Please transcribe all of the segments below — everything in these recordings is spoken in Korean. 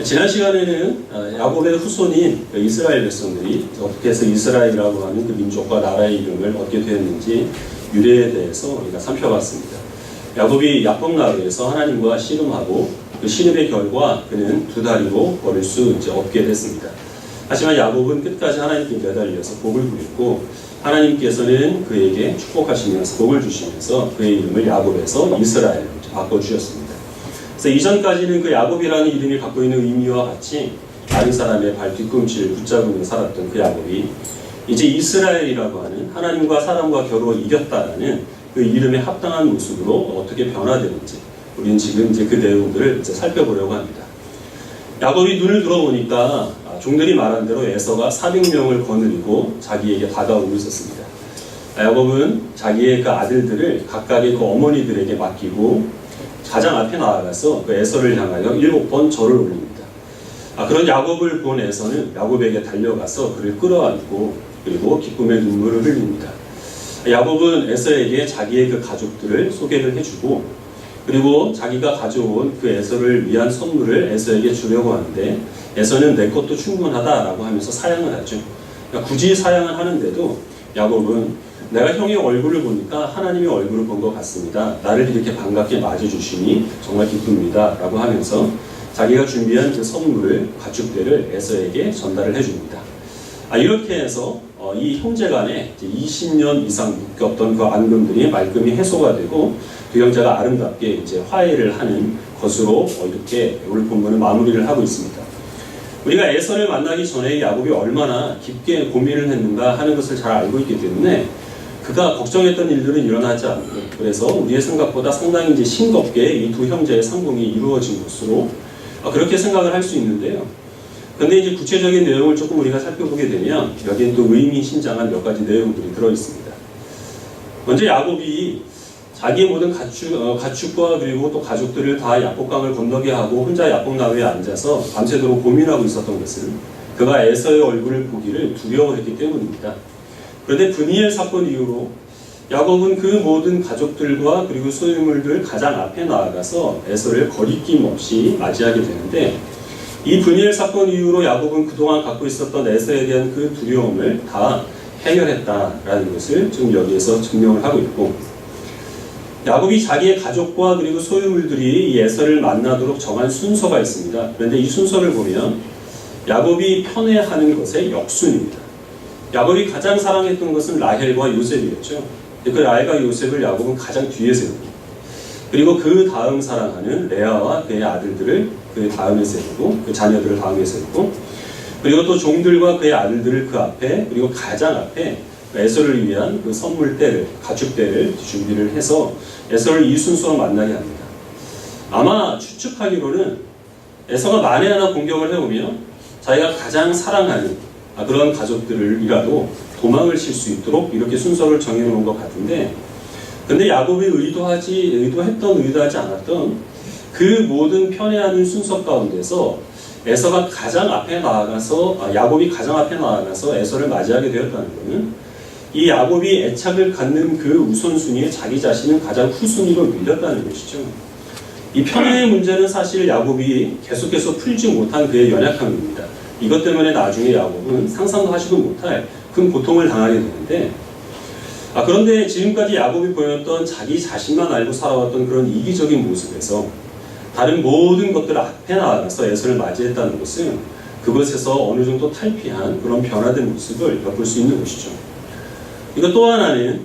지난 시간에는 야곱의 후손인 이스라엘 백성들이 어떻게 해서 이스라엘이라고 하는 그 민족과 나라의 이름을 얻게 되었는지 유래에 대해서 우리가 살펴봤습니다. 야곱이 야복나루에서 하나님과 씨름하고 그 씨름의 결과 그는 두 다리로 걸을 수 없게 됐습니다. 하지만 야곱은 끝까지 하나님께 매달려서 복을 누렸고 하나님께서는 그에게 축복하시면서 복을 주시면서 그의 이름을 야곱에서 이스라엘로 바꿔주셨습니다. 그래서 이전까지는 그 야곱이라는 이름이 갖고 있는 의미와 같이 다른 사람의 발 뒤꿈치를 붙잡으며 살았던 그 야곱이 이제 이스라엘이라고 하는 하나님과 사람과 겨루 이겼다라는 그 이름에 합당한 모습으로 어떻게 변화되는지 우리는 지금 이제 그 내용들을 이제 살펴보려고 합니다. 야곱이 눈을 들어보니까 종들이 말한 대로 에서가 400명을 거느리고 자기에게 다가오고 있었습니다. 야곱은 자기의 그 아들들을 각각의 그 어머니들에게 맡기고 가장 앞에 나아가서 그 에서를 향하여 7번 절을 올립니다. 그런 야곱을 본 에서는 야곱에게 달려가서 그를 끌어안고 그리고 기쁨의 눈물을 흘립니다. 야곱은 에서에게 자기의 그 가족들을 소개를 해주고 그리고 자기가 가져온 그 에서를 위한 선물을 에서에게 주려고 하는데 에서는 내 것도 충분하다라고 하면서 사양을 하죠. 그러니까 굳이 사양을 하는데도 야곱은 내가 형의 얼굴을 보니까 하나님의 얼굴을 본 것 같습니다. 나를 이렇게 반갑게 맞아주시니 정말 기쁩니다. 라고 하면서 자기가 준비한 그 선물을 가축대를 에서에게 전달을 해줍니다. 이렇게 해서 이 형제 간에 20년 이상 묶였던 그 앙금들이 말끔히 해소가 되고 두 형제가 아름답게 이제 화해를 하는 것으로 이렇게 오늘 본문은 마무리를 하고 있습니다. 우리가 에서를 만나기 전에 야곱이 얼마나 깊게 고민을 했는가 하는 것을 잘 알고 있기 때문에 그가 걱정했던 일들은 일어나지 않고 그래서 우리의 생각보다 상당히 이제 싱겁게 이 두 형제의 상봉이 이루어진 것으로 그렇게 생각을 할 수 있는데요. 그런데 이제 구체적인 내용을 조금 우리가 살펴보게 되면 여기엔 또 의미심장한 몇 가지 내용들이 들어 있습니다. 먼저 야곱이 자기의 모든 가축과 그리고 또 가족들을 다 야복강을 건너게 하고 혼자 야복나루에 앉아서 밤새도록 고민하고 있었던 것은 그가 에서의 얼굴을 보기를 두려워했기 때문입니다. 그런데 브니엘 사건 이후로 야곱은 그 모든 가족들과 그리고 소유물들 가장 앞에 나아가서 에서를 거리낌 없이 맞이하게 되는데 이 브니엘 사건 이후로 야곱은 그동안 갖고 있었던 에서에 대한 그 두려움을 다 해결했다라는 것을 지금 여기에서 증명을 하고 있고 야곱이 자기의 가족과 그리고 소유물들이 이 에서를 만나도록 정한 순서가 있습니다. 그런데 이 순서를 보면 야곱이 편애하는 것의 역순입니다. 야곱이 가장 사랑했던 것은 라헬과 요셉이었죠. 그 라헬과 요셉을 야곱은 가장 뒤에 세우고 그리고 그 다음 사랑하는 레아와 그의 아들들을 그 다음에 세우고 그 자녀들을 다음에 세우고 그리고 또 종들과 그의 아들들을 그 앞에 그리고 가장 앞에 에서를 위한 그 선물대를 가축대를 준비를 해서 에서를 이 순서로 만나게 합니다. 아마 추측하기로는 에서가 만에 하나 공격을 해오면 자기가 가장 사랑하는 그런 가족들이라도 도망을 칠 수 있도록 이렇게 순서를 정해놓은 것 같은데 근데 야곱이 의도하지 않았던 그 모든 편애하는 순서 가운데서 에서가 가장 앞에 나아가서 야곱이 가장 앞에 나아가서 에서를 맞이하게 되었다는 것은 이 야곱이 애착을 갖는 그 우선순위에 자기 자신은 가장 후순위로 밀렸다는 것이죠. 이 편애의 문제는 사실 야곱이 계속해서 풀지 못한 그의 연약함입니다. 이것 때문에 나중에 야곱은 상상도 하지도 못할 큰 고통을 당하게 되는데 그런데 지금까지 야곱이 보였던 자기 자신만 알고 살아왔던 그런 이기적인 모습에서 다른 모든 것들 앞에 나아가서 에서를 맞이했다는 것은 그것에서 어느 정도 탈피한 그런 변화된 모습을 엿볼 수 있는 것이죠. 이거 또 하나는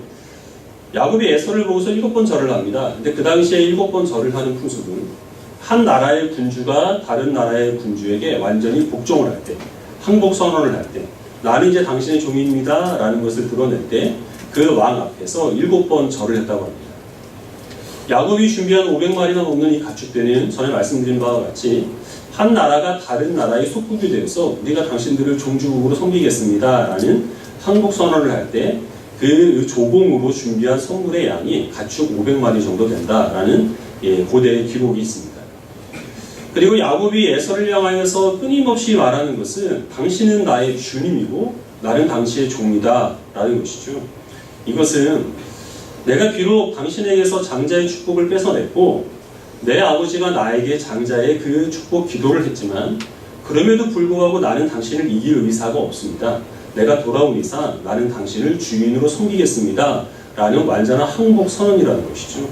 야곱이 에서를 보고서 7번 절을 합니다. 근데 그 당시에 7번 절을 하는 풍습은 한 나라의 군주가 다른 나라의 군주에게 완전히 복종을 할 때, 항복 선언을 할 때, 나는 이제 당신의 종입니다 라는 것을 드러낼 때 그 왕 앞에서 7번 절을 했다고 합니다. 야곱이 준비한 500마리가 넘는 이 가축대는 전에 말씀드린 바와 같이 한 나라가 다른 나라의 속국이 되어서 우리가 당신들을 종주국으로 섬기겠습니다 라는 항복 선언을 할 때 그 조공으로 준비한 선물의 양이 가축 500마리 정도 된다라는 고대의 기록이 있습니다. 그리고 야곱이 에서를 향하여서 끊임없이 말하는 것은 당신은 나의 주님이고 나는 당신의 종이다 라는 것이죠. 이것은 내가 비록 당신에게서 장자의 축복을 뺏어냈고 내 아버지가 나에게 장자의 그 축복 기도를 했지만 그럼에도 불구하고 나는 당신을 이길 의사가 없습니다. 내가 돌아온 이상 나는 당신을 주인으로 섬기겠습니다. 라는 완전한 항복 선언이라는 것이죠.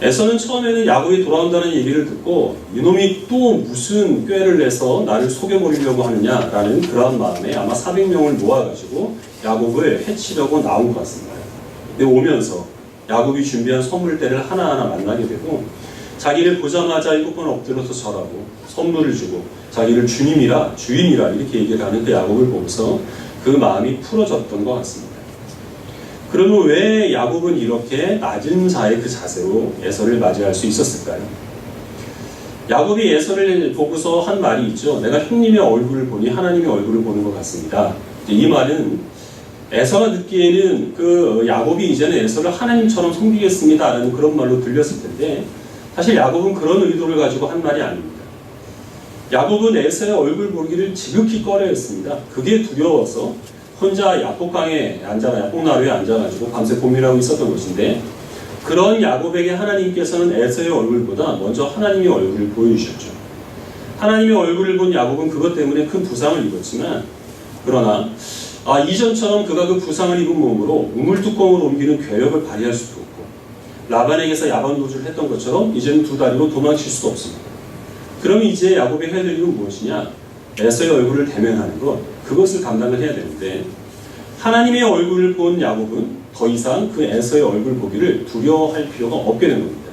에서는 처음에는 야곱이 돌아온다는 얘기를 듣고 이놈이 또 무슨 꾀를 내서 나를 속여버리려고 하느냐라는 그러한 마음에 아마 400명을 모아가지고 야곱을 해치려고 나온 것 같습니다. 근데 오면서 야곱이 준비한 선물대를 하나하나 만나게 되고 자기를 보자마자 7번 엎드려서 절하고 선물을 주고 자기를 주님이라 주인이라 이렇게 얘기를 하는 그 야곱을 보면서 그 마음이 풀어졌던 것 같습니다. 그러면 왜 야곱은 이렇게 낮은 자의 그 자세로 에서를 맞이할 수 있었을까요? 야곱이 에서를 보고서 한 말이 있죠. 내가 형님의 얼굴을 보니 하나님의 얼굴을 보는 것 같습니다. 이 말은 에서가 듣기에는 그 야곱이 이제는 에서를 하나님처럼 섬기겠습니다 라는 그런 말로 들렸을 텐데 사실 야곱은 그런 의도를 가지고 한 말이 아닙니다. 야곱은 에서의 얼굴 보기를 지극히 꺼려했습니다. 그게 두려워서 혼자 야복강에 야복나루에 앉아가지고 밤새 고민하고 있었던 것인데 그런 야곱에게 하나님께서는 에서의 얼굴보다 먼저 하나님의 얼굴을 보여주셨죠. 하나님의 얼굴을 본 야곱은 그것 때문에 큰 부상을 입었지만 그러나 이전처럼 그가 그 부상을 입은 몸으로 우물뚜껑을 옮기는 괴력을 발휘할 수도 없고 라반에게서 야반도주를 했던 것처럼 이제는 두 다리로 도망칠 수도 없습니다. 그럼 이제 야곱이 해야 될 일은 무엇이냐? 에서의 얼굴을 대면하는 것, 그것을 감당을 해야 되는데 하나님의 얼굴을 본 야곱은 더 이상 그 에서의 얼굴 보기를 두려워할 필요가 없게 된 겁니다.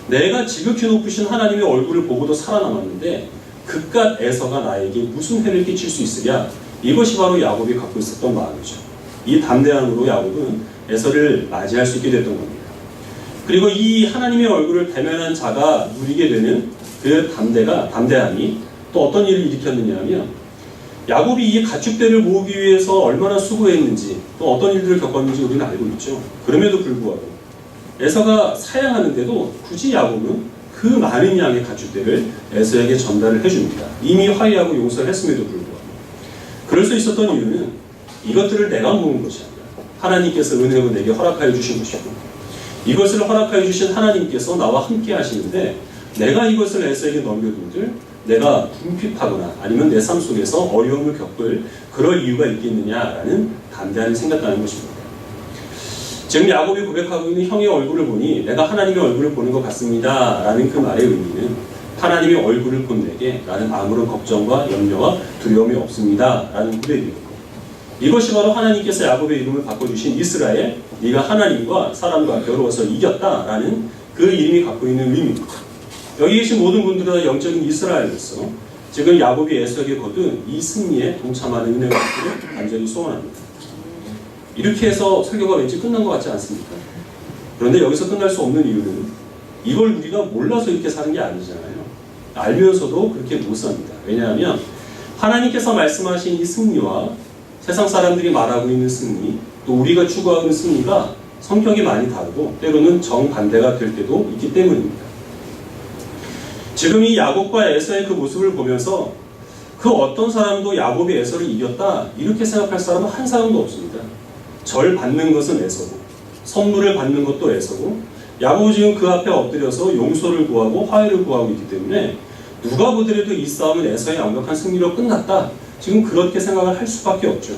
내가 지극히 높으신 하나님의 얼굴을 보고도 살아남았는데 그깟 에서가 나에게 무슨 해를 끼칠 수 있으랴? 이것이 바로 야곱이 갖고 있었던 마음이죠. 이 담대함으로 야곱은 에서를 맞이할 수 있게 됐던 겁니다. 그리고 이 하나님의 얼굴을 대면한 자가 누리게 되는 그 담대함이 또 어떤 일을 일으켰느냐 하면 야곱이 이 가축대를 모으기 위해서 얼마나 수고했는지 또 어떤 일들을 겪었는지 우리는 알고 있죠. 그럼에도 불구하고 에서가 사양하는데도 굳이 야곱은 그 많은 양의 가축대를 에서에게 전달을 해줍니다. 이미 화해하고 용서를 했음에도 불구하고. 그럴 수 있었던 이유는 이것들을 내가 모은 것이 아니라 하나님께서 은혜로 내게 허락하여 주신 것이고 이것을 허락하여 주신 하나님께서 나와 함께 하시는데 내가 이것을 에서에게 넘겨둔들 내가 궁핍하거나 아니면 내 삶 속에서 어려움을 겪을 그럴 이유가 있겠느냐라는 담대함이 생겼다는 것입니다. 지금 야곱이 고백하고 있는 형의 얼굴을 보니 내가 하나님의 얼굴을 보는 것 같습니다 라는 그 말의 의미는 하나님의 얼굴을 본 내게 나는 아무런 걱정과 염려와 두려움이 없습니다 라는 고백이었고 이것이 바로 하나님께서 야곱의 이름을 바꿔주신 이스라엘, 네가 하나님과 사람과 겨루어서 이겼다라는 그 이름이 갖고 있는 의미입니다. 여기 계신 모든 분들은 다 영적인 이스라엘로서 지금 야곱이 에서에게 거둔 이 승리에 동참하는 은혜가 있기를 간절히 소원합니다. 이렇게 해서 설교가 왠지 끝난 것 같지 않습니까? 그런데 여기서 끝날 수 없는 이유는 이걸 우리가 몰라서 이렇게 사는 게 아니잖아요. 알면서도 그렇게 못 삽니다. 왜냐하면 하나님께서 말씀하신 이 승리와 세상 사람들이 말하고 있는 승리, 또 우리가 추구하는 승리가 성격이 많이 다르고 때로는 정반대가 될 때도 있기 때문입니다. 지금 이 야곱과 에서의 그 모습을 보면서 그 어떤 사람도 야곱이 에서를 이겼다 이렇게 생각할 사람은 한 사람도 없습니다. 절 받는 것은 에서고 선물을 받는 것도 에서고 야곱은 지금 그 앞에 엎드려서 용서를 구하고 화해를 구하고 있기 때문에 누가 보더라도 이 싸움은 에서의 완벽한 승리로 끝났다 지금 그렇게 생각을 할 수밖에 없죠.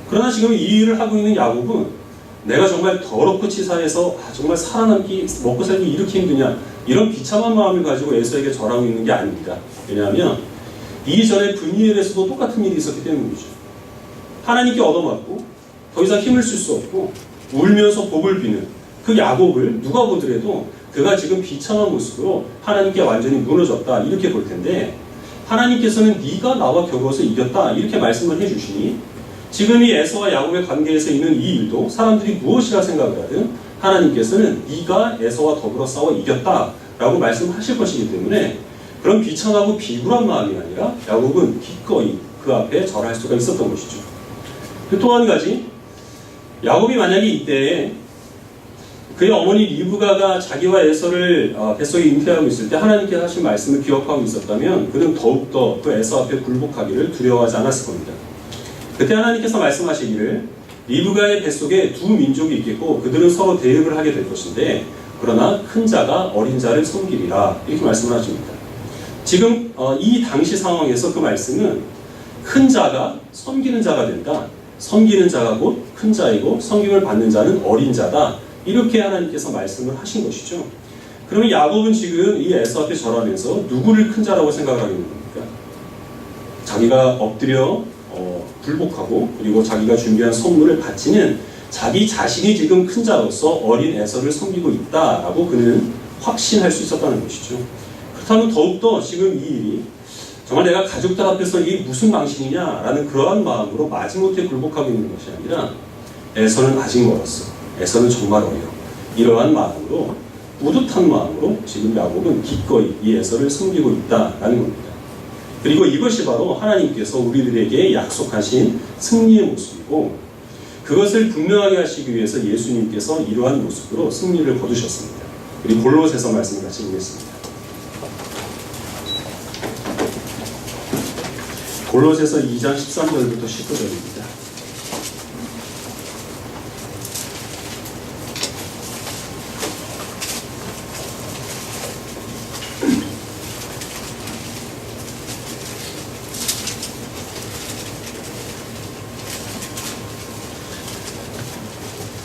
그러나 지금 이 일을 하고 있는 야곱은 내가 정말 더럽고 치사해서 정말 살아남기 먹고 살기 이렇게 힘드냐 이런 비참한 마음을 가지고 에서에게 절하고 있는 게 아닙니다. 왜냐하면 이전에 브니엘에서도 똑같은 일이 있었기 때문이죠. 하나님께 얻어맞고 더 이상 힘을 쓸 수 없고 울면서 복을 비는 그 야곱을 누가 보더라도 그가 지금 비참한 모습으로 하나님께 완전히 무너졌다 이렇게 볼 텐데 하나님께서는 네가 나와 겨루어서 이겼다 이렇게 말씀을 해주시니 지금 이 에서와 야곱의 관계에서 있는 이 일도 사람들이 무엇이라 생각을 하든 하나님께서는 네가 에서와 더불어 싸워 이겼다라고 말씀하실 것이기 때문에 그런 비참하고 비굴한 마음이 아니라 야곱은 기꺼이 그 앞에 절할 수가 있었던 것이죠. 또 한 가지 야곱이 만약에 이때에 그의 어머니 리브가가 자기와 에서를 뱃속에 잉태하고 있을 때 하나님께서 하신 말씀을 기억하고 있었다면 그는 더욱더 그 에서 앞에 굴복하기를 두려워하지 않았을 겁니다. 그때 하나님께서 말씀하시기를 리브가의 뱃속에 두 민족이 있겠고 그들은 서로 대립을 하게 될 것인데 그러나 큰 자가 어린 자를 섬기리라. 이렇게 말씀을 하십니다. 지금 이 당시 상황에서 그 말씀은 큰 자가 섬기는 자가 된다. 섬기는 자가 곧 큰 자이고 섬김을 받는 자는 어린 자다. 이렇게 하나님께서 말씀을 하신 것이죠. 그러면 야곱은 지금 이 에서 앞에 절하면서 누구를 큰 자라고 생각을 하고 있는 겁니까? 자기가 엎드려 굴복하고 그리고 자기가 준비한 선물을 바치는 자기 자신이 지금 큰 자로서 어린 에서를 섬기고 있다라고 그는 확신할 수 있었다는 것이죠. 그렇다면 더욱더 지금 이 일이 정말 내가 가족들 앞에서 이게 무슨 망신이냐라는 그러한 마음으로 마지못해 굴복하고 있는 것이 아니라 에서는 아직 멀었어. 에서는 정말 어려. 이러한 마음으로 뿌듯한 마음으로 지금 야곱은 기꺼이 이 에서를 섬기고 있다라는 겁니다. 그리고 이것이 바로 하나님께서 우리들에게 약속하신 승리의 모습이고 그것을 분명하게 하시기 위해서 예수님께서 이러한 모습으로 승리를 거두셨습니다. 우리 골로새서 말씀을 같이 보겠습니다. 골로새서 2장 13절부터 19절입니다.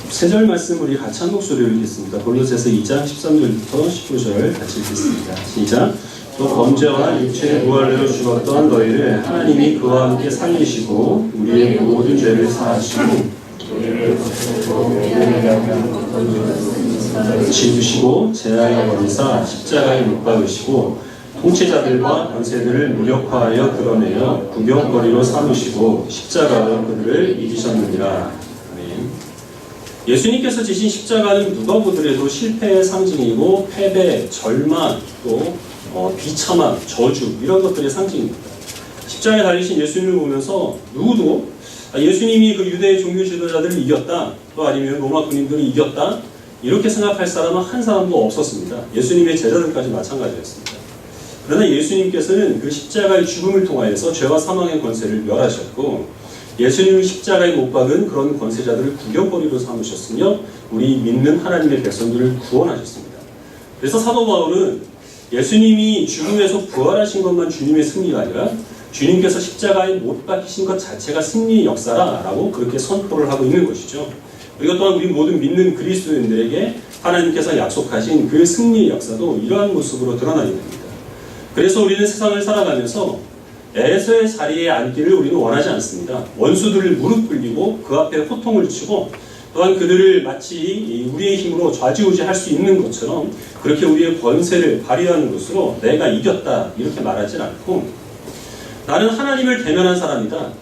세 절 말씀 우리 같이 한 목소리로 읽겠습니다. 골로새서 2장 13절부터 19절 같이 읽겠습니다. 시작. 또 범죄와 육체의 무할례로 죽었던 너희를 하나님이 그와 함께 살리시고 우리의 모든 죄를 사하시고 지으시고 제하여 버리사 십자가에 못 박으시고 통치자들과 권세들을 무력화하여 드러내어 구경거리로 삼으시고 십자가로 그들을 이기셨느니라. 아멘. 예수님께서 지신 십자가는 누가 보더라도 실패의 상징이고 패배, 절망, 또 비참함, 저주 이런 것들의 상징입니다. 십자가에 달리신 예수님을 보면서 누구도 예수님이 그 유대의 종교 지도자들을 이겼다, 또 아니면 로마 군인들을 이겼다 이렇게 생각할 사람은 한 사람도 없었습니다. 예수님의 제자들까지 마찬가지였습니다. 그러나 예수님께서는 그 십자가의 죽음을 통하여서 죄와 사망의 권세를 멸하셨고 예수님을 십자가에 못 박은 그런 권세자들을 구경거리로 삼으셨으며 우리 믿는 하나님의 백성들을 구원하셨습니다. 그래서 사도 바울은 예수님이 죽음에서 부활하신 것만 주님의 승리가 아니라 주님께서 십자가에 못 박히신 것 자체가 승리의 역사라고 그렇게 선포를 하고 있는 것이죠. 그리고 또한 우리 모든 믿는 그리스도인들에게 하나님께서 약속하신 그 승리의 역사도 이러한 모습으로 드러나게 됩니다. 그래서 우리는 세상을 살아가면서 에서의 자리에 앉기를 우리는 원하지 않습니다. 원수들을 무릎 꿇리고 그 앞에 호통을 치고 또한 그들을 마치 우리의 힘으로 좌지우지할 수 있는 것처럼 그렇게 우리의 권세를 발휘하는 것으로 내가 이겼다 이렇게 말하지 않고 나는 하나님을 대면한 사람이다.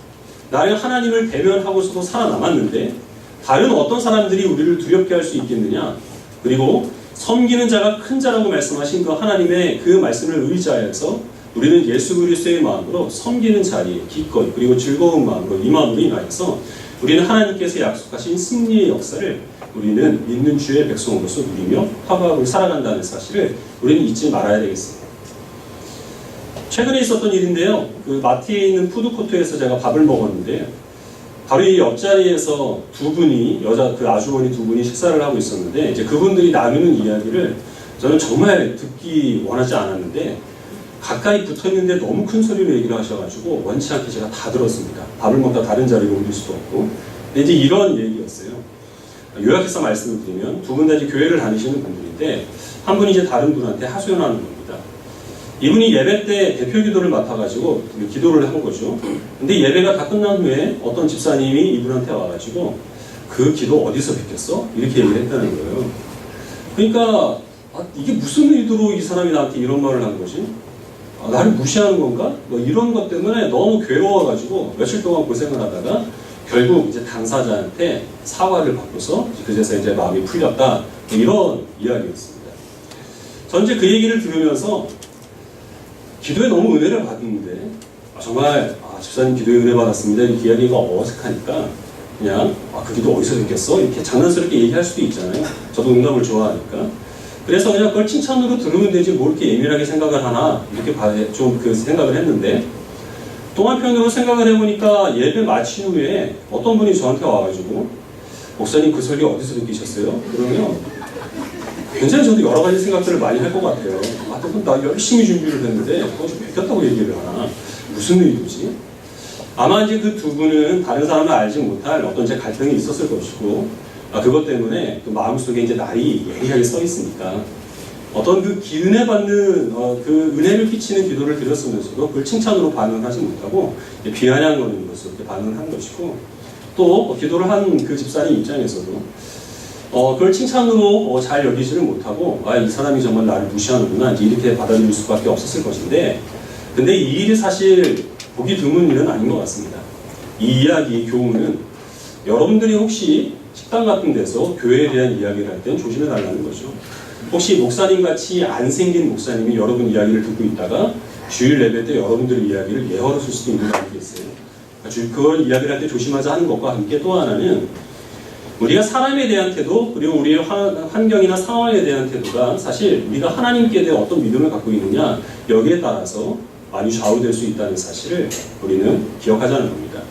나는 하나님을 대면하고서도 살아남았는데 다른 어떤 사람들이 우리를 두렵게 할 수 있겠느냐. 그리고 섬기는 자가 큰 자라고 말씀하신 그 하나님의 그 말씀을 의지하여서 우리는 예수 그리스도의 마음으로 섬기는 자리에 기꺼이 그리고 즐거운 마음으로 이 마음으로 인하여서 우리는 하나님께서 약속하신 승리의 역사를 우리는 믿는 주의 백성으로서 누리며 화합을 살아간다는 사실을 우리는 잊지 말아야 되겠습니다. 최근에 있었던 일인데요. 그 마티에 있는 푸드코트에서 제가 밥을 먹었는데 바로 이 옆자리에서 두 분이 여자 그 아주머니 두 분이 식사를 하고 있었는데 이제 그분들이 나누는 이야기를 저는 정말 듣기 원하지 않았는데 가까이 붙어있는데 너무 큰 소리로 얘기를 하셔가지고 원치 않게 제가 다 들었습니다. 밥을 먹다 다른 자리로 옮길 수도 없고. 근데 이제 이런 얘기였어요. 요약해서 말씀을 드리면 두 분 다 이제 교회를 다니시는 분들인데 한 분이 이제 다른 분한테 하소연하는 겁니다. 이분이 예배 때 대표 기도를 맡아가지고 기도를 한 거죠. 근데 예배가 다 끝난 후에 어떤 집사님이 이분한테 와가지고 그 기도 어디서 뵙겠어? 이렇게 얘기를 했다는 거예요. 그러니까 이게 무슨 의도로 이 사람이 나한테 이런 말을 한 거지? 나를 무시하는 건가? 뭐 이런 것 때문에 너무 괴로워가지고 며칠 동안 고생을 하다가 결국 이제 당사자한테 사과를 받고서 그제서 이제 마음이 풀렸다. 이런 이야기였습니다. 전 이제 그 얘기를 들으면서 기도에 너무 은혜를 받았는데 정말 집사님 기도에 은혜 받았습니다. 이렇게 이야기가 어색하니까 그냥 그 기도 어디서 듣겠어? 이렇게 장난스럽게 얘기할 수도 있잖아요. 저도 농담을 좋아하니까. 그래서 그냥 그걸 칭찬으로 들으면 되지 뭐 이렇게 예민하게 생각을 하나 이렇게 좀 그 생각을 했는데 또 한편으로 생각을 해보니까 예배 마친 후에 어떤 분이 저한테 와가지고 목사님 그 설교 어디서 느끼셨어요? 그러면 굉장히 저도 여러 가지 생각들을 많이 할 것 같아요. 나 열심히 준비를 했는데 그거 좀 베꼈다고 얘기를 하나? 무슨 의도지? 아마 이제 그 두 분은 다른 사람을 알지 못할 어떤 이제 갈등이 있었을 것이고, 그것 때문에 그 마음속에 이제 날이 예리하게 서 있으니까 어떤 그 기은혜 받는 그 은혜를 끼치는 기도를 드렸으면서도 그걸 칭찬으로 반응하지 못하고 비아냥거리는 것으로 이렇게 반응한 것이고, 또 기도를 한 그 집사님 입장에서도 그걸 칭찬으로 잘 여기지를 못하고 이 사람이 정말 나를 무시하는구나 이렇게 받아들일 수밖에 없었을 것인데, 근데 이 일이 사실 보기 드문 일은 아닌 것 같습니다. 이 이야기, 교훈은 여러분들이 혹시 식당 같은 데서 교회에 대한 이야기를 할 때는 조심해 달라는 거죠. 혹시 목사님같이 안 생긴 목사님이 여러분 이야기를 듣고 있다가 주일 예배 때 여러분들의 이야기를 예화로 쓸 수도 있는 거 아니겠어요? 그걸 이야기를 할 때 조심하자 하는 것과 함께 또 하나는 우리가 사람에 대한 태도, 그리고 우리의 환경이나 상황에 대한 태도가 사실 우리가 하나님께 대해 어떤 믿음을 갖고 있느냐, 여기에 따라서 많이 좌우될 수 있다는 사실을 우리는 기억하자는 겁니다.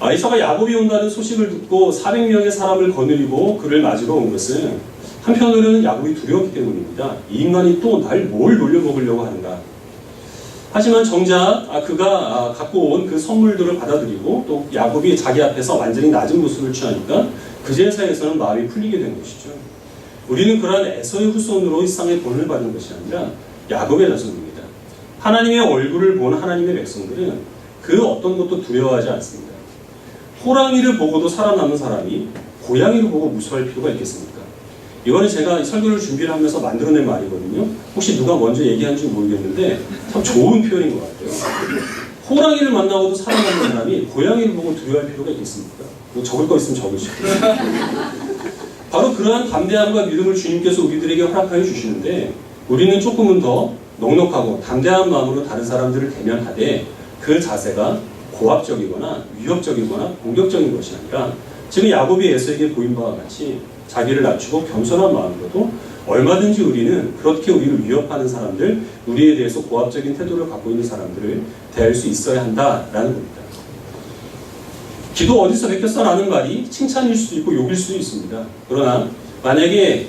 에서가 야곱이 온다는 소식을 듣고 400명의 사람을 거느리고 그를 맞으러 온 것은 한편으로는 야곱이 두려웠기 때문입니다. 이 인간이 또 날 뭘 놀려먹으려고 하는가. 하지만 정작 그가 갖고 온 그 선물들을 받아들이고 또 야곱이 자기 앞에서 완전히 낮은 모습을 취하니까 그제서에서는 마음이 풀리게 된 것이죠. 우리는 그러한 에서의 후손으로 이 세상에 본을 받은 것이 아니라 야곱의 자손입니다. 하나님의 얼굴을 본 하나님의 백성들은 그 어떤 것도 두려워하지 않습니다. 호랑이를 보고도 살아남은 사람이 고양이를 보고 무서워할 필요가 있겠습니까? 이거는 제가 설교를 준비를 하면서 만들어낸 말이거든요. 혹시 누가 먼저 얘기한지 모르겠는데 참 좋은 표현인 것 같아요. 호랑이를 만나고도 살아남는 사람이 고양이를 보고 두려워할 필요가 있겠습니까? 뭐 적을 거 있으면 적으시고. 바로 그러한 담대함과 믿음을 주님께서 우리들에게 허락하여 주시는데, 우리는 조금은 더 넉넉하고 담대한 마음으로 다른 사람들을 대면하되 그 자세가 고압적이거나 위협적이거나 공격적인 것이 아니라 지금 야곱이 에서에게 보인 바와 같이 자기를 낮추고 겸손한 마음으로도 얼마든지 우리는 그렇게 우리를 위협하는 사람들, 우리에 대해서 고압적인 태도를 갖고 있는 사람들을 대할 수 있어야 한다라는 겁니다. 기도 어디서 베꼈어라는 말이 칭찬일 수도 있고 욕일 수도 있습니다. 그러나 만약에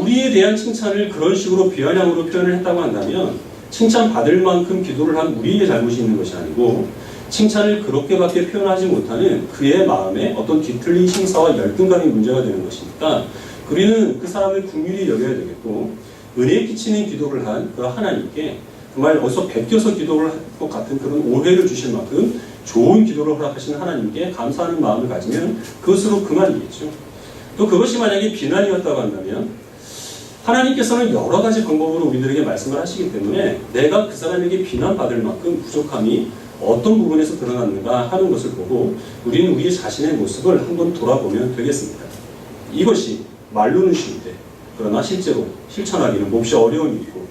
우리에 대한 칭찬을 그런 식으로 비아냥으로 표현을 했다고 한다면 칭찬받을 만큼 기도를 한 우리의 잘못이 있는 것이 아니고 칭찬을 그렇게밖에 표현하지 못하는 그의 마음에 어떤 뒤틀린 심사와 열등감이 문제가 되는 것이니까 우리는 그 사람을 긍휼히 여겨야 되겠고, 은혜 끼치는 기도를 한 그 하나님께 정말 어디서 베껴서 기도를 할 것 같은 그런 오해를 주실 만큼 좋은 기도를 허락하시는 하나님께 감사하는 마음을 가지면 그것으로 그만이겠죠. 또 그것이 만약에 비난이었다고 한다면 하나님께서는 여러 가지 방법으로 우리들에게 말씀을 하시기 때문에 내가 그 사람에게 비난받을 만큼 부족함이 어떤 부분에서 드러났는가 하는 것을 보고 우리는 우리 자신의 모습을 한번 돌아보면 되겠습니다. 이것이 말로는 쉬운데 그러나 실제로 실천하기는 몹시 어려운 일이고,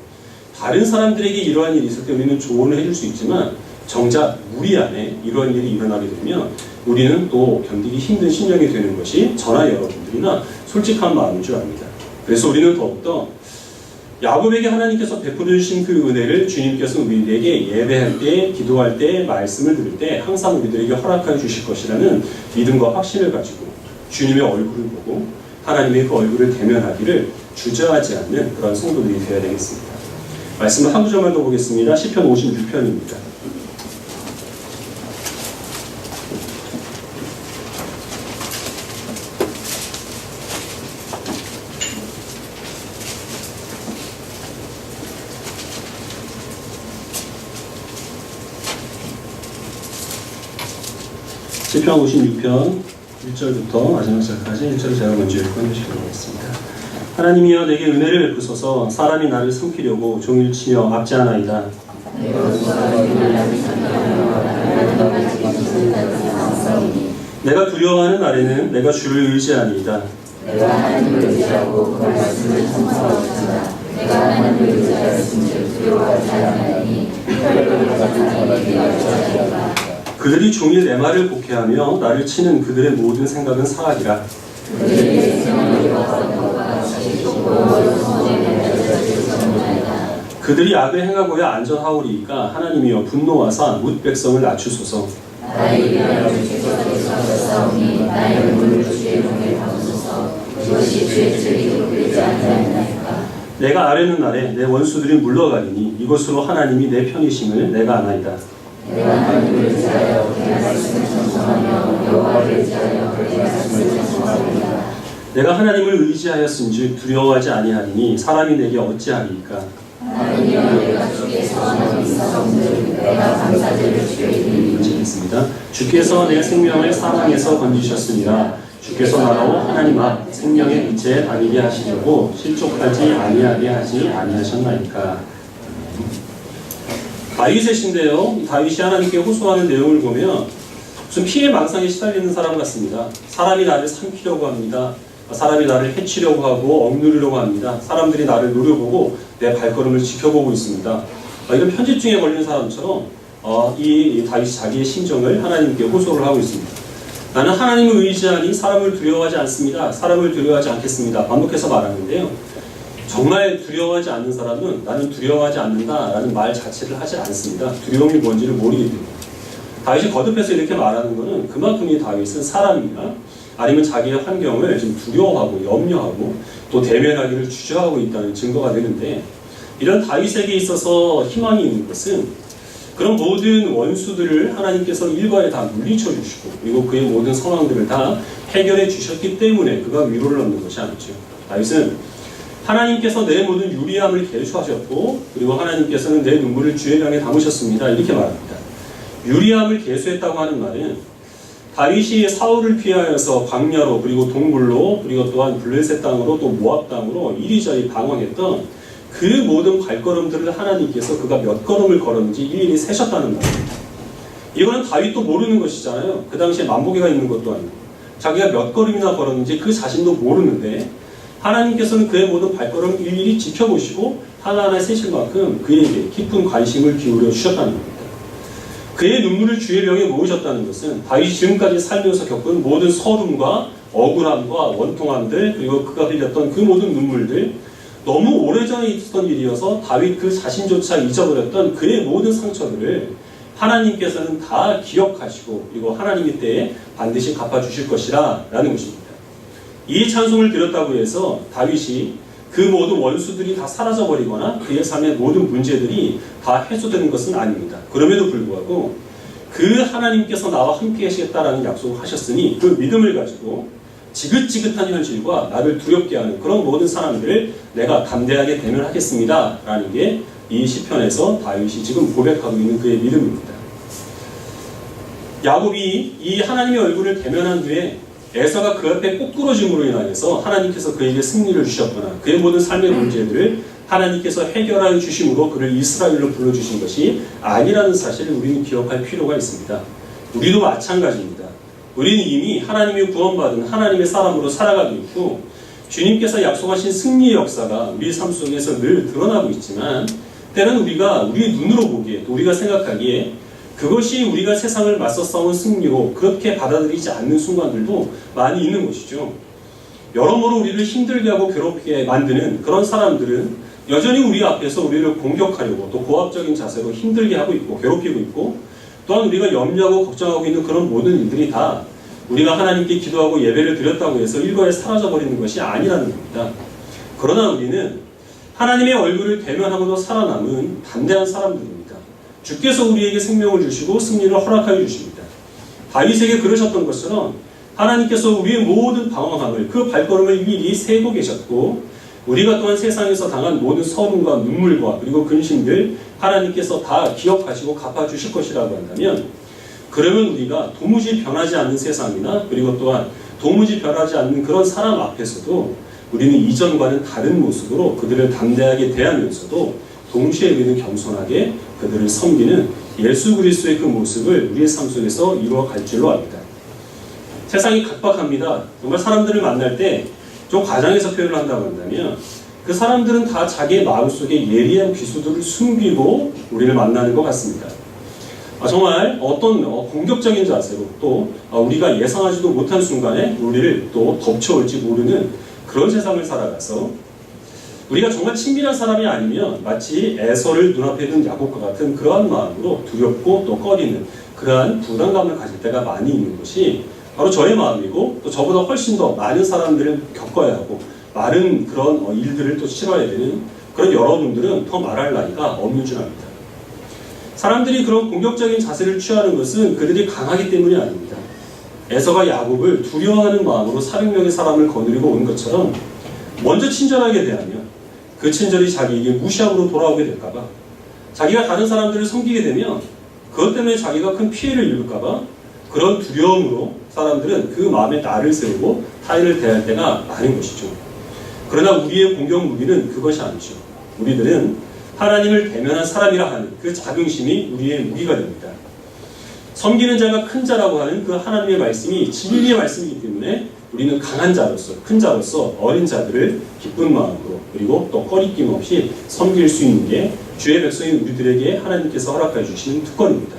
다른 사람들에게 이러한 일이 있을 때 우리는 조언을 해줄 수 있지만 정작 우리 안에 이러한 일이 일어나게 되면 우리는 또 견디기 힘든 심령이 되는 것이 저나 여러분들이나 솔직한 마음인 줄 압니다. 그래서 우리는 더욱더 야곱에게 하나님께서 베풀어 주신 그 은혜를 주님께서 우리에게 예배할 때, 기도할 때, 말씀을 들을 때 항상 우리들에게 허락하여 주실 것이라는 믿음과 확신을 가지고 주님의 얼굴을 보고 하나님의 그 얼굴을 대면하기를 주저하지 않는 그런 성도들이 되어야 되겠습니다. 말씀을 한 구절만 더 보겠습니다. 시편 56편입니다. 시편 56편 1절부터 마지막 절까지 1절을 제가 먼저 읽고 해주시도록 하겠습니다. 하나님이여 내게 은혜를 베푸소서. 사람이 나를 삼키려고 종일 치며 압제하나이다. 내가 두려워하는 날에는 내가 주를 의지하니이다. 내가 하나님을 의지하고 그 말씀을 청사하였으나 내가 하나님을 의지하였으니 두려워하지 않으니 혈육을 가진 자에게 알지하리라. 그들이 종일 내 말을 곡해하며 나를 치는 그들의 모든 생각은 사악이라. 그들의 생각을 바라는 것과 같이 좁고 성전에 맺어질 것이옵나이다. 그들이 악을 행하고야 안전하오리이까 하나님이여 분노하사 뭇 백성을 낮추소서. 나의 위하여 주께서 대수하셨사오니 나의 얼굴을 주의 종에 담으소서. 그것이 주의 책이 높이지 내가 아뢰는 날에 내 원수들이 물러가리니 이것으로 하나님이 내 편이심을 내가 아나이다. 내가 하나님을 의지하여 그의 말씀을 청송하며 여호와를 의지하여 그의 말씀을 청송하리이다. 내가 하나님을 의지하였은즉 두려워하지 아니하리니 사람이 내게 어찌하리이까. 하나님이여 내가 주께 소원하고 있사온들 내가 감사드릴 주께 드리니. 있습니다. 주께서 내 생명을 사망에서 건지셨으니라. 주께서 나라오 하나님 앞 생명의 빛에 다니게 하시려고 실족하지 아니하게 하지 아니하셨나이까. 다윗의 시인데요. 다윗이 하나님께 호소하는 내용을 보면 무슨 피해망상에 시달리는 사람 같습니다. 사람이 나를 삼키려고 합니다. 사람이 나를 해치려고 하고 억누르려고 합니다. 사람들이 나를 노려보고 내 발걸음을 지켜보고 있습니다. 이런 편집증에 걸린 사람처럼 이 다윗이 자기의 심정을 하나님께 호소를 하고 있습니다. 나는 하나님을 의지하니 사람을 두려워하지 않습니다. 사람을 두려워하지 않겠습니다. 반복해서 말하는데요. 정말 두려워하지 않는 사람은 나는 두려워하지 않는다라는 말 자체를 하지 않습니다. 두려움이 뭔지를 모르기 때문에. 다윗이 거듭해서 이렇게 말하는 것은 그만큼 이 다윗은 사람이나 아니면 자기의 환경을 좀 두려워하고 염려하고 또 대면하기를 주저하고 있다는 증거가 되는데, 이런 다윗에게 있어서 희망이 있는 것은 그런 모든 원수들을 하나님께서 일과에 다 물리쳐 주시고 그리고 그의 모든 상황들을 다 해결해 주셨기 때문에 그가 위로를 얻는 것이 아니죠. 다윗은 하나님께서 내 모든 유리함을 계수하셨고 그리고 하나님께서는 내 눈물을 주의 병에 담으셨습니다. 이렇게 말합니다. 유리함을 계수했다고 하는 말은 다윗이 사울을 피하여서 광야로 그리고 동굴로 그리고 또한 블레셋 땅으로 또 모압 땅으로 이리저리 방황했던 그 모든 발걸음들을 하나님께서 그가 몇 걸음을 걸었는지 일일이 세셨다는 말입니다. 이거는 다윗도 모르는 것이잖아요. 그 당시에 만보계가 있는 것도 아니고 자기가 몇 걸음이나 걸었는지 그 자신도 모르는데 하나님께서는 그의 모든 발걸음을 일일이 지켜보시고 하나하나 세실 만큼 그에게 깊은 관심을 기울여 주셨다는 겁니다. 그의 눈물을 주의 병에 모으셨다는 것은 다윗이 지금까지 살면서 겪은 모든 서름과 억울함과 원통함들 그리고 그가 흘렸던 그 모든 눈물들, 너무 오래전에 있었던 일이어서 다윗 그 자신조차 잊어버렸던 그의 모든 상처들을 하나님께서는 다 기억하시고 그리고 하나님의 때에 반드시 갚아주실 것이라 라는 것입니다. 이 찬송을 드렸다고 해서 다윗이 그 모든 원수들이 다 사라져버리거나 그의 삶의 모든 문제들이 다 해소되는 것은 아닙니다. 그럼에도 불구하고 그 하나님께서 나와 함께 하시겠다라는 약속을 하셨으니 그 믿음을 가지고 지긋지긋한 현실과 나를 두렵게 하는 그런 모든 사람들을 내가 담대하게 대면하겠습니다 라는 게 이 시편에서 다윗이 지금 고백하고 있는 그의 믿음입니다. 야곱이 이 하나님의 얼굴을 대면한 후에 에서가 그 앞에 꼬꾸러짐으로 인하여서 하나님께서 그에게 승리를 주셨거나 그의 모든 삶의 문제들을 하나님께서 해결하여 주심으로 그를 이스라엘로 불러주신 것이 아니라는 사실을 우리는 기억할 필요가 있습니다. 우리도 마찬가지입니다. 우리는 이미 하나님의 구원받은 하나님의 사람으로 살아가고 있고 주님께서 약속하신 승리의 역사가 우리 삶 속에서 늘 드러나고 있지만 때는 우리가 우리의 눈으로 보기에 또 우리가 생각하기에 그것이 우리가 세상을 맞서 싸운 승리로 그렇게 받아들이지 않는 순간들도 많이 있는 것이죠. 여러모로 우리를 힘들게 하고 괴롭게 만드는 그런 사람들은 여전히 우리 앞에서 우리를 공격하려고 또 고압적인 자세로 힘들게 하고 있고 괴롭히고 있고 또한 우리가 염려하고 걱정하고 있는 그런 모든 일들이 다 우리가 하나님께 기도하고 예배를 드렸다고 해서 일과에 사라져버리는 것이 아니라는 겁니다. 그러나 우리는 하나님의 얼굴을 대면하고도 살아남은 담대한 사람들입니다. 주께서 우리에게 생명을 주시고 승리를 허락하여 주십니다. 다윗에게 그러셨던 것처럼 하나님께서 우리의 모든 방황함을 그 발걸음을 일일이 세고 계셨고 우리가 또한 세상에서 당한 모든 서름과 눈물과 그리고 근심들 하나님께서 다 기억하시고 갚아주실 것이라고 한다면 그러면 우리가 도무지 변하지 않는 세상이나 그리고 또한 도무지 변하지 않는 그런 사람 앞에서도 우리는 이전과는 다른 모습으로 그들을 담대하게 대하면서도 동시에 우리는 겸손하게 그들을 섬기는 예수 그리스도의 그 모습을 우리의 삶 속에서 이루어 갈 줄로 압니다. 세상이 각박합니다. 정말 사람들을 만날 때 좀 과장해서 표현을 한다고 한다면 그 사람들은 다 자기의 마음속에 예리한 비수들을 숨기고 우리를 만나는 것 같습니다. 정말 어떤 공격적인 자세로 또 우리가 예상하지도 못한 순간에 우리를 또 덮쳐올지 모르는 그런 세상을 살아가서 우리가 정말 친밀한 사람이 아니면 마치 에서를 눈앞에 둔 야곱과 같은 그러한 마음으로 두렵고 또 꺼리는 그러한 부담감을 가질 때가 많이 있는 것이 바로 저의 마음이고 또 저보다 훨씬 더 많은 사람들을 겪어야 하고 많은 그런 일들을 또 치러야 되는 그런 여러분들은 더 말할 나위가 없는 줄 압니다. 사람들이 그런 공격적인 자세를 취하는 것은 그들이 강하기 때문이 아닙니다. 에서가 야곱을 두려워하는 마음으로 400명의 사람을 거느리고 온 것처럼 먼저 친절하게 대하면 그 친절이 자기에게 무시함으로 돌아오게 될까봐, 자기가 다른 사람들을 섬기게 되면 그것 때문에 자기가 큰 피해를 입을까봐 그런 두려움으로 사람들은 그 마음에 날을 세우고 타인을 대할 때가 많은 것이죠. 그러나 우리의 공격 무기는 그것이 아니죠. 우리들은 하나님을 대면한 사람이라 하는 그 자긍심이 우리의 무기가 됩니다. 섬기는 자가 큰 자라고 하는 그 하나님의 말씀이 진리의 말씀이기 때문에 우리는 강한 자로서, 큰 자로서 어린 자들을 기쁜 마음으로, 그리고 또 꺼리낌 없이 섬길 수 있는 게 주의 백성인 우리들에게 하나님께서 허락해 주시는 특권입니다.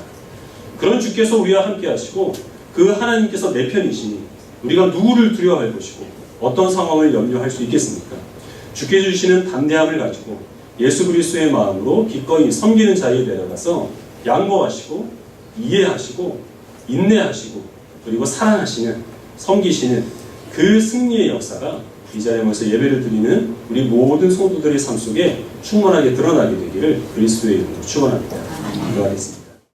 그런 주께서 우리와 함께 하시고 그 하나님께서 내 편이시니 우리가 누구를 두려워할 것이고 어떤 상황을 염려할 수 있겠습니까? 주께 주시는 담대함을 가지고 예수 그리스도의 마음으로 기꺼이 섬기는 자리에 내려가서 양보하시고 이해하시고 인내하시고 그리고 사랑하시는, 섬기시는 그 승리의 역사가 이 자리에 모여서 예배를 드리는 우리 모든 성도들의 삶 속에 충만하게 드러나게 되기를 그리스도의 이름으로 축원합니다. 기도하겠습니다.